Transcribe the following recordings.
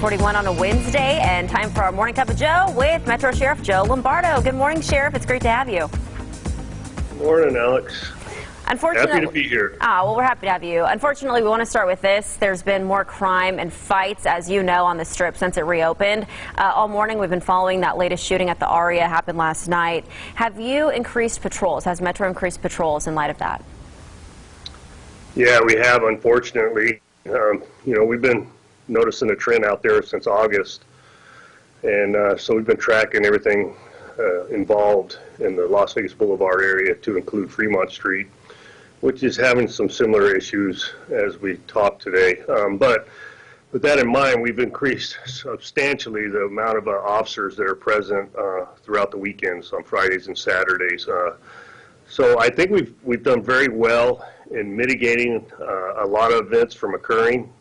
6:41 on a Wednesday, and time for our Morning Cup of Joe with Metro Sheriff Joe Lombardo. Good morning, Sheriff. It's great to have you. Morning, Alex. Unfortunately, happy to be here. Well, we're happy to have you. Unfortunately, we want to start with this. There's been more crime and fights, as you know, on the Strip since it reopened. All morning, we've been following that latest shooting at the Aria happened last night. Have you increased patrols? Has Metro increased patrols in light of that? Yeah, we have, unfortunately. We've been noticing a trend out there since August, and so we've been tracking everything involved in the Las Vegas Boulevard area to include Fremont Street, which is having some similar issues as we talk today. But with that in mind, we've increased substantially the amount of officers that are present throughout the weekends on Fridays and Saturdays. So I think we've done very well in mitigating a lot of events from occurring,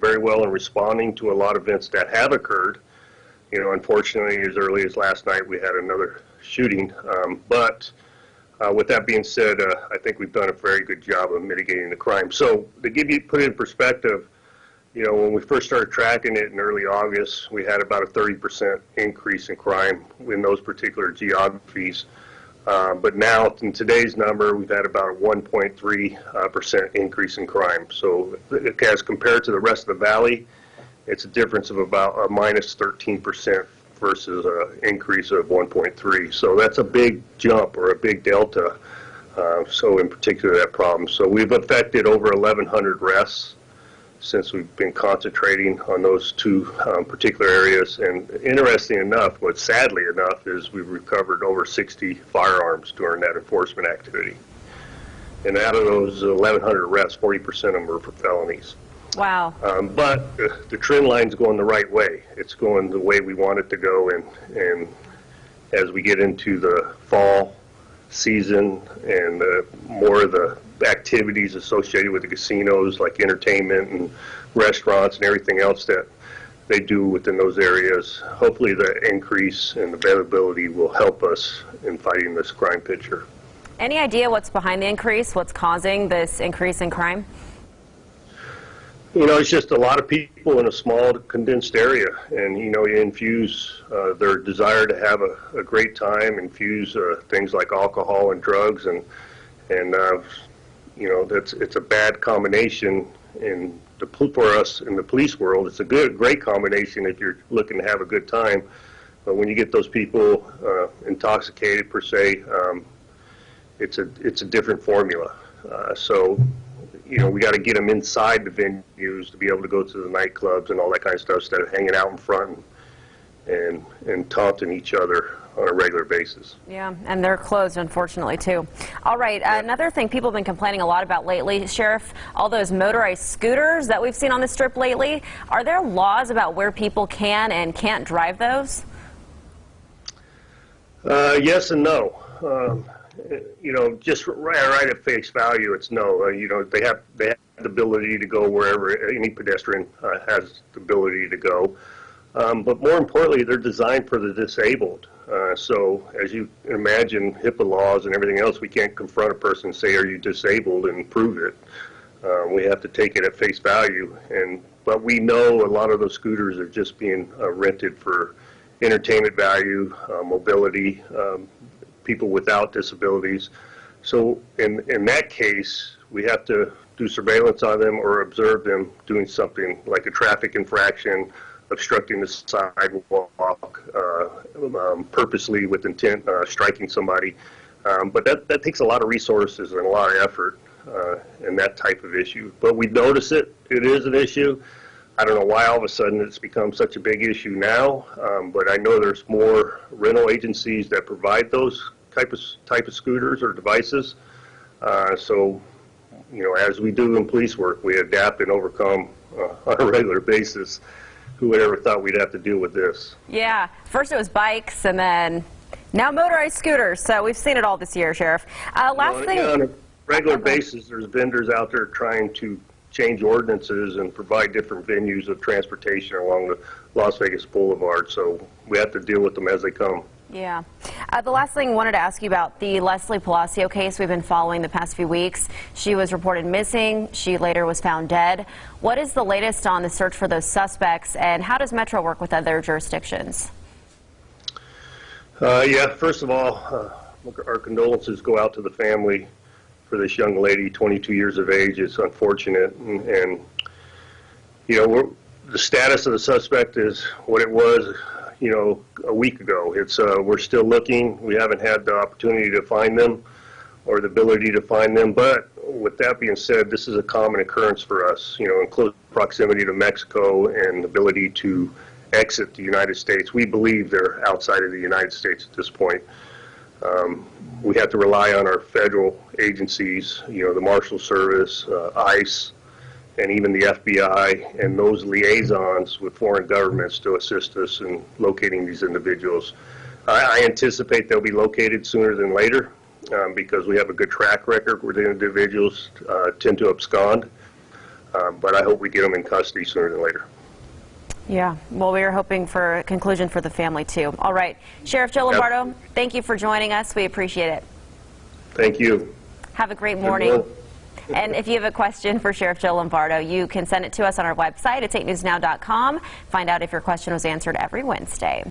very well in responding to a lot of events that have occurred. Unfortunately, as early as last night, we had another shooting. But with that being said, I think we've done a very good job of mitigating the crime. So to put it in perspective, when we first started tracking it in early August, we had about a 30% increase in crime in those particular geographies. But now, in today's number, we've had about a 1.3% increase in crime. So as compared to the rest of the valley, it's a difference of about a minus 13% versus an increase of 1.3. So that's a big jump or a big delta. So in particular, that problem. So we've affected over 1,100 arrests since we've been concentrating on those two particular areas. And interesting enough, what sadly enough, is we've recovered over 60 firearms during that enforcement activity. And out of those 1,100 arrests, 40% of them were for felonies. Wow. But the trend line's going the right way. It's going the way we want it to go. And as we get into the fall season and more of the activities associated with the casinos, like entertainment and restaurants and everything else that they do within those areas, hopefully the increase in availability will help us in fighting this crime picture. Any idea what's behind the increase? What's causing this increase in crime? It's just a lot of people in a small, condensed area, and you infuse their desire to have a great time, infuse things like alcohol and drugs, and it's a bad combination for us in the police world. It's a great combination if you're looking to have a good time, but when you get those people intoxicated per se, it's a different formula. So we got to get them inside the venues to be able to go to the nightclubs and all that kind of stuff instead of hanging out in front and taunting each other on a regular basis. Yeah, and they're closed, unfortunately, too. All right, another thing people have been complaining a lot about lately, Sheriff, all those motorized scooters that we've seen on the Strip lately, are there laws about where people can and can't drive those? Yes and no. Just right at face value, it's no. They have the ability to go wherever any pedestrian has the ability to go. But more importantly, they're designed for the disabled. So as you imagine, HIPAA laws and everything else, we can't confront a person and say, "Are you disabled?" and prove it. We have to take it at face value. But we know a lot of those scooters are just being rented for entertainment value, mobility. People without disabilities. So in that case, we have to do surveillance on them or observe them doing something like a traffic infraction, obstructing the sidewalk, purposely with intent, striking somebody. But that takes a lot of resources and a lot of effort in that type of issue. But we notice it. It is an issue. I don't know why all of a sudden it's become such a big issue now, but I know there's more rental agencies that provide those type of scooters or devices. So, as we do in police work, we adapt and overcome on a regular basis. Who would ever thought we'd have to deal with this? Yeah, first it was bikes, and then now motorized scooters. So we've seen it all this year, Sheriff. Last thing. On a regular basis, there's vendors out there trying to change ordinances and provide different venues of transportation along the Las Vegas Boulevard. So we have to deal with them as they come. Yeah. The last thing I wanted to ask you about the Leslie Palacio case we've been following the past few weeks. She was reported missing. She later was found dead. What is the latest on the search for those suspects, and how does Metro work with other jurisdictions? Yeah, first of all, our condolences go out to the family for this young lady, 22 years of age. It's unfortunate, and you know, the status of the suspect is what it was, you know, a week ago. It's we're still looking. We haven't had the opportunity to find them or the ability to find them. But with that being said, this is a common occurrence for us, you know, in close proximity to Mexico and ability to exit the United States. We believe they're outside of the United States at this point. We have to rely on our federal agencies, you know, the Marshal Service, ICE, and even the FBI, and those liaisons with foreign governments to assist us in locating these individuals. I anticipate they'll be located sooner than later because we have a good track record where the individuals tend to abscond, but I hope we get them in custody sooner than later. Yeah, well, we are hoping for a conclusion for the family, too. All right. Sheriff Joe Lombardo, Yep. Thank you for joining us. We appreciate it. Thank you. Have a great morning. And if you have a question for Sheriff Joe Lombardo, you can send it to us on our website at 8newsnow.com. Find out if your question was answered every Wednesday.